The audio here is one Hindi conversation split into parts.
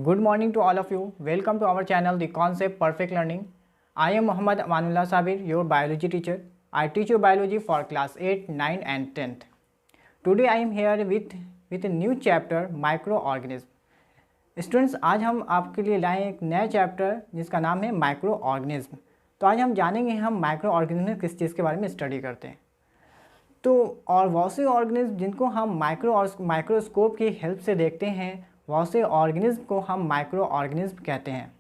Good morning to all of you. Welcome to our channel, The Concept Perfect Learning. I am Muhammad Amanullah Sabir, your biology teacher. I teach you biology for class 8, 9 and 10th. Today I am here with a new chapter, microorganism. Students, आज हम आपके लिए लाए एक नया चैप्टर जिसका नाम है माइक्रो ऑर्गेनिज्म। तो आज हम जानेंगे हम माइक्रो ऑर्गेनिज्म में किस चीज़ के बारे में स्टडी करते हैं। तो और वैसे ऑर्गेनिज्म जिनको हम माइक्रोस्कोप की हेल्प से देखते हैं, वैसे ऑर्गेनिज्म को हम माइक्रो ऑर्गेनिज्म कहते हैं।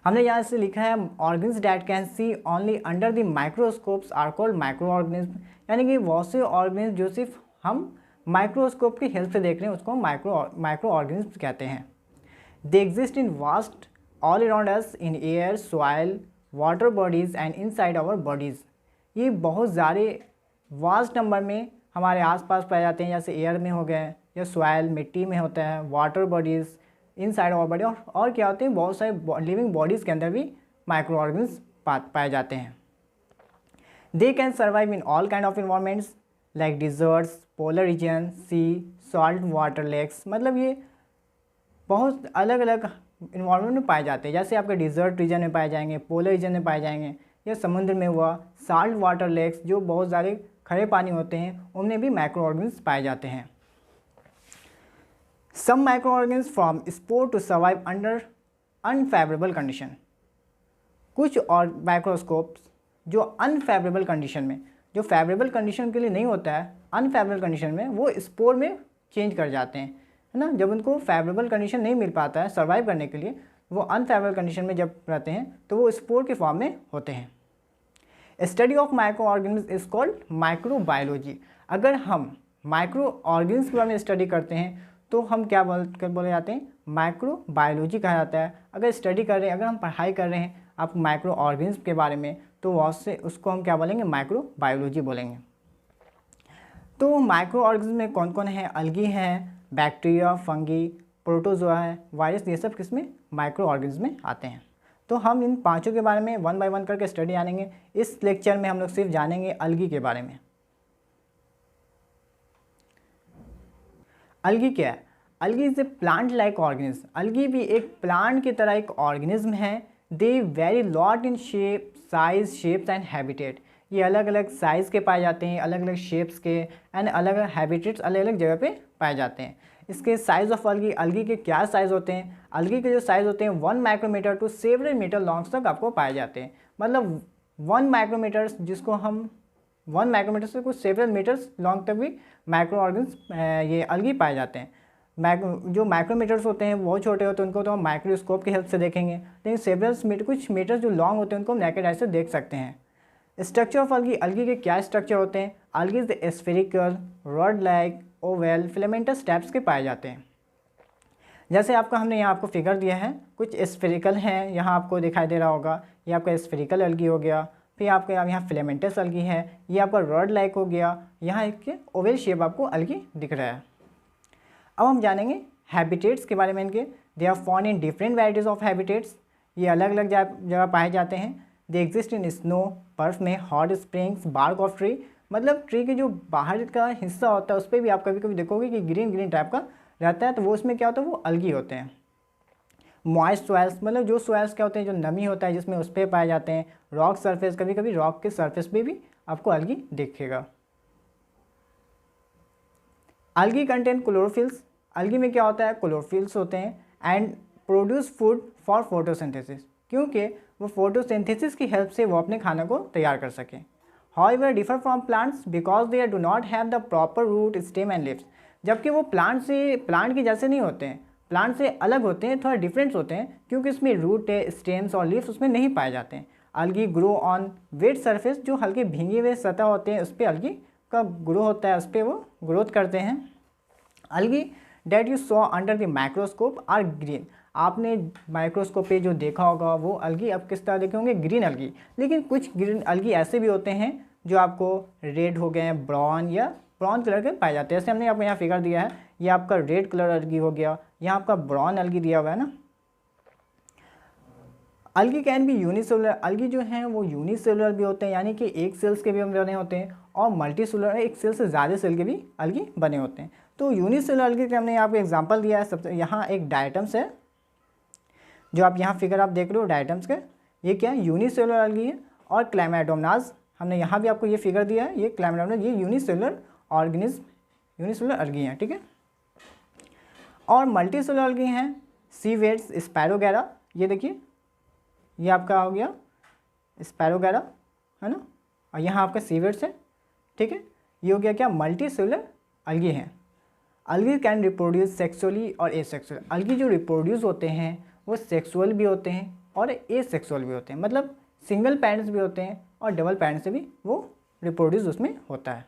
हमने यहाँ से लिखा है organism that can see only under the microscopes are called microorganism, यानी कि वैसे ऑर्गेनिज्म जो सिर्फ हम माइक्रोस्कोप की हेल्प से देख रहे हैं उसको माइक्रो ऑर्गेनिज्म कहते हैं। They exist in vast all around us in air, soil, water bodies and inside our bodies. ये बहुत सारे वास्ट नंबर में हमारे आसपास पाए जाते हैं, जैसे एयर में हो गए या सॉइल मिट्टी में होता है, water bodies, inside our body, और क्या होते हैं बहुत सारे लिविंग बॉडीज़ के अंदर भी माइक्रो ऑर्गेनिज्म पाए जाते हैं। They can survive in all kind of environments like deserts, polar region, sea, salt water lakes. मतलब ये बहुत अलग अलग इन्वायरमेंट में पाए जाते हैं, जैसे आपके डिजर्ट रीजन में पाए जाएंगे, पोलर रीजन में पाए जाएंगे, या समुद्र में हुआ साल्ट वाटर लेक्स जो बहुत सारे खड़े पानी होते हैं, उनमें भी माइक्रो ऑर्गेनिज्म पाए जाते हैं। Some microorganism from spore to survive under unfavourable condition. कुछ और माइक्रोस्कोप्स जो अनफेवरेबल कंडीशन में, जो फेवरेबल कंडीशन के लिए नहीं होता है, अनफेवरेबल कंडीशन में वो स्पोर में चेंज कर जाते हैं, है ना। जब उनको फेवरेबल कंडीशन नहीं मिल पाता है सर्वाइव करने के लिए, वो अनफेवरेबल कंडीशन में जब रहते हैं तो वो स्पोर के फॉर्म में होते हैं। Study of micro organism is called microbiology. अगर हम माइक्रो ऑर्गेनिज्म के बारे में स्टडी करते हैं तो हम क्या बोले जाते हैं, माइक्रोबायोलॉजी कहा जाता है। अगर स्टडी कर रहे हैं, अगर हम पढ़ाई कर रहे हैं आप माइक्रो ऑर्गेनिज्म के बारे में, तो उससे उसको हम क्या बोलेंगे, माइक्रोबायोलॉजी बोलेंगे। तो माइक्रो ऑर्गेनिज्म में कौन कौन है, अलगी है, बैक्टीरिया, फंगी, प्रोटोजोआ है, वायरस, ये सब किसमें, माइक्रो ऑर्गेनिज्म में आते हैं। तो हम इन पांचों के बारे में वन बाय वन करके स्टडी जानेंगे। इस लेक्चर में हम लोग सिर्फ जानेंगे अलगी के बारे में। अलगी क्या है? Algae is a plant like organism. Algae भी एक प्लांट की तरह एक ऑर्गेनिज्म है। They vary lot in shape, size, shapes and habitat. ये अलग अलग साइज़ के पाए जाते हैं, अलग अलग शेप्स के, एंड अलग अलग हैबिटेट्स अलग अलग जगह पे पाए जाते हैं। इसके साइज़ ऑफ अलगी के क्या साइज़ होते हैं? अलगी के जो साइज़ होते हैं 1 micrometre to several metre longs तक आपको पाए जाते हैं। मतलब 1 माइक्रोमीटर, जिसको हम 1 माइक्रोमीटर से कुछ सेवरल मीटर्स लॉन्ग तक भी माइक्रो ऑर्गेनिज्म ये अलगी पाए जाते हैं। जो माइक्रोमीटर्स होते हैं वो छोटे होते हैं, उनको तो हम माइक्रोस्कोप की हेल्प से देखेंगे, लेकिन सेवरल कुछ मीटर्स जो लॉन्ग होते हैं उनको हम नेकेड आई से देख सकते हैं। स्ट्रक्चर ऑफ अलगी के क्या स्ट्रक्चर होते हैं? Algae is spherical, rod like, oval, filamentous types के पाए जाते हैं। जैसे आपका हमने यहाँ आपको फिगर दिया है, कुछ स्फेरिकल हैं, यहाँ आपको दिखाई दे रहा होगा, ये आपका स्फेरिकल अलगी हो गया, फिर आपका यहाँ फिलामेंटस अलगी है, ये आपका रॉड लाइक हो गया, यहाँ एक ओवेल शेप आपको अलगी दिख रहा है। अब हम जानेंगे हैबिटेट्स के बारे में इनके। They are found in different varieties of habitats. ये अलग अलग जगह पाए जाते हैं। दे एग्जिस्ट इन स्नो, बर्फ में, hot springs, bark of tree. मतलब ट्री के जो बाहर का हिस्सा होता है उस पर भी आप कभी कभी देखोगे कि ग्रीन ग्रीन टाइप का रहता है, तो वो उसमें क्या होता है, वो अलगी होते हैं। मॉइस्ट सॉइल्स, मतलब जो सॉइल्स क्या होते हैं, जो नमी होता है जिसमें उस पर पाए जाते हैं। रॉक सरफेस, कभी कभी रॉक के सरफेस पे भी आपको अलगी दिखेगा। अलगी कंटेन क्लोरोफिल्स। अलगी में क्या होता है, क्लोरोफिल्स होते हैं and produce food for photosynthesis, क्योंकि वो फोटोसिंथेसिस की हेल्प से वो अपने खाने को तैयार कर सकें। However differ from plants because they do not have the proper root, stem and leaves. जबकि वो प्लांट के जैसे नहीं होते हैं, प्लांट से अलग होते हैं, थोड़ा डिफरेंस होते हैं, क्योंकि इसमें रूट है, स्टेम्स और लीव्स उसमें नहीं पाए जाते हैं। अलगी ग्रो ऑन वेट सरफेस, जो हल्के भींगे हुए सतह होते हैं उस पर अलगी का ग्रो होता है, उस पर वो ग्रोथ करते हैं। Algae that you saw under the microscope are green. आपने माइक्रोस्कोप पे जो देखा होगा वो अलगी अब किस तरह देखे होंगे, ग्रीन अलगी। लेकिन कुछ ग्रीन अलगी ऐसे भी होते हैं जो आपको रेड हो गए, ब्राउन या ब्राउन कलर के पाए जाते हैं। जैसे हमने आपको यहाँ फिगर दिया है, ये आपका रेड कलर अलगी हो गया, यहाँ आपका ब्राउन अलगी दिया हुआ है ना। अलगी कैन भी यूनिसेलुलर। अलगी जो हैं वो यूनिसेलुलर भी होते हैं, यानी कि एक सेल्स के भी बने होते हैं, और मल्टीसेलुलर, एक सेल से ज़्यादा सेल के भी अलगी बने होते हैं। तो यूनिसेलुलर अलगी के हमने यहाँ पे एग्जांपल दिया है। सबसे यहाँ एक डायटम्स है, जो आप यहाँ फिगर आप देख रहे हो डायटम्स के, ये क्या है, यूनिसेलुलर अलगी है। और क्लैमाइडोमोनास, हमने यहाँ भी आपको ये फिगर दिया है, ये क्लैमाइडोमोनास ये यूनिसेलुलर ऑर्गेनिज्म, यूनिसेलुलर अलगी हैं, ठीक है। और मल्टीसेलुलर अलगी हैं सीवेट्स, स्पैरोगैरा, ये देखिए ये आपका हो गया स्पैरोगैरा, है ना, और यहाँ आपका सीवेट्स है, ठीक है। ये हो गया क्या, मल्टीसेलुलर अलगी हैं। अलगी कैन रिप्रोड्यूस सेक्सुअली और एसेक्सुअली। अलगी जो रिप्रोड्यूस होते हैं वो सेक्सुअल भी होते हैं और एसेक्सुअल भी होते हैं, मतलब सिंगल पेरेंट्स भी होते हैं और डबल पेरेंट्स से भी वो रिप्रोड्यूस उसमें होता है।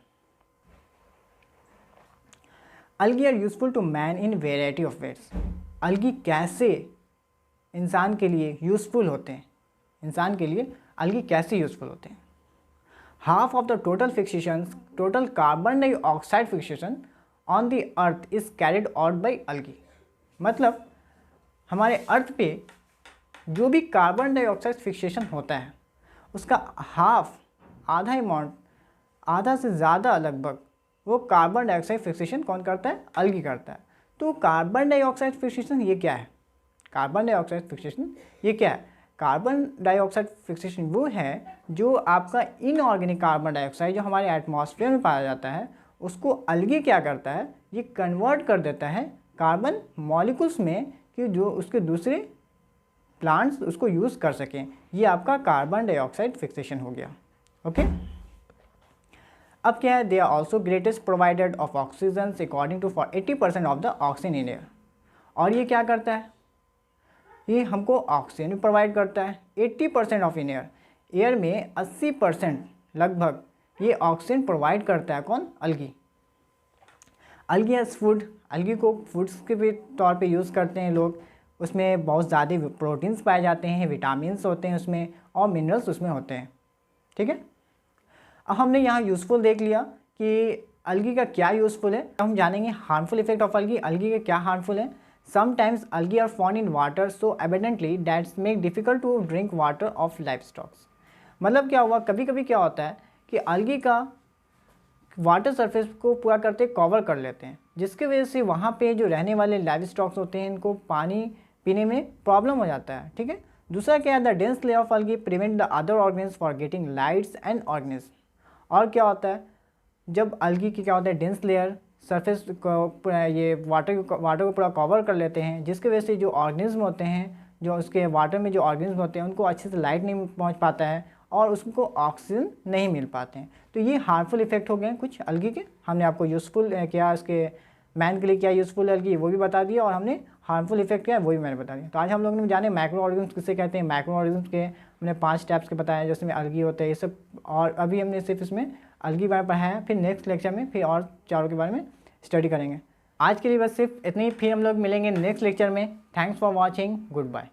Algae are useful to man in variety of ways. Algae कैसे इंसान के लिए यूजफुल होते हैं, इंसान के लिए अलगी कैसे यूजफुल होते हैं। Half of the total fixation, total carbon dioxide fixation on the earth is carried out by algae. मतलब हमारे अर्थ पे जो भी कार्बन डाइऑक्साइड फिक्सेशन होता है उसका हाफ, आधा अमाउंट, आधा से ज़्यादा लगभग वो कार्बन डाइऑक्साइड फिक्सेशन कौन करता है, अलगी करता है। तो कार्बन डाइऑक्साइड फिक्सेशन ये क्या है, कार्बन डाइऑक्साइड फिक्सेशन ये क्या है। कार्बन डाइऑक्साइड फिक्सेशन वो है जो आपका इनऑर्गेनिक कार्बन डाइऑक्साइड जो हमारे एटमॉस्फेयर में पाया जाता है उसको अलगी क्या करता है, ये कन्वर्ट कर देता है कार्बन मॉलिक्यूल्स में कि जो उसके दूसरे प्लांट्स उसको यूज़ कर सकें। ये आपका कार्बन डाइऑक्साइड फिक्सेशन हो गया, ओके। अब क्या है, they are also greatest provider of oxygen according to for 80% of the oxygen in air. और ये क्या करता है, ये हमको ऑक्सीजन भी प्रोवाइड करता है। 80% ऑफ इन एयर, एयर में 80% लगभग ये ऑक्सीजन प्रोवाइड करता है कौन, अलगी। अलगी एज फूड, अलगी को फूड्स के भी तौर पे यूज़ करते हैं लोग। उसमें बहुत ज़्यादा प्रोटीन्स पाए जाते हैं, विटामिन्स होते हैं उसमें और मिनरल्स उसमें होते हैं, ठीक है। अब हमने यहाँ यूज़फुल देख लिया कि अलगी का क्या यूज़फुल है। हम जानेंगे harmful effect of algae, algae के क्या हार्मफुल है। Sometimes algae are found in water so evidently that's make difficult to drink water of life stocks. मतलब क्या हुआ, कभी कभी क्या होता है कि अलगी का वाटर सरफेस को पूरा करते कवर कर लेते हैं, जिसकी वजह से वहाँ पे जो रहने वाले लाइव स्टॉक्स होते हैं इनको पानी पीने में प्रॉब्लम हो जाता है, ठीक है। दूसरा क्या है, the dense layer of algae prevent the other organism for getting lights and organism. और क्या होता है, जब अलगी की क्या होता है, डेंस लेयर सरफेस को ये वाटर को पूरा कवर कर लेते हैं, जिसकी वजह से जो ऑर्गेनिज्म होते हैं, जो उसके वाटर में जो ऑर्गेनिज्म होते हैं उनको अच्छे से लाइट नहीं पहुंच पाता है और उसको ऑक्सीजन नहीं मिल पाते हैं। तो ये हार्मफुल इफेक्ट हो गए कुछ अलगी के। हमने आपको यूज़फुल क्या इसके मैन के लिए क्या यूज़फुल है अलगी वो भी बता दिया, और हमने हार्मफुल इफेक्ट क्या है वो भी मैंने बता दिया। तो आज हम लोगों ने जाने माइक्रो ऑर्गेनिज्म किसे कहते हैं। माइक्रो ऑर्गेनिज्म के हमने 5 टाइप्स के बताया जिसमें अलगी होते हैं ये सब, और अभी हमने सिर्फ इसमें अलगी बारे में पढ़ा है। फिर नेक्स्ट लेक्चर में फिर और चारों के बारे में स्टडी करेंगे। आज के लिए बस सिर्फ इतनी ही, फिर हम लोग मिलेंगे नेक्स्ट लेक्चर में। Thanks for watching, good bye.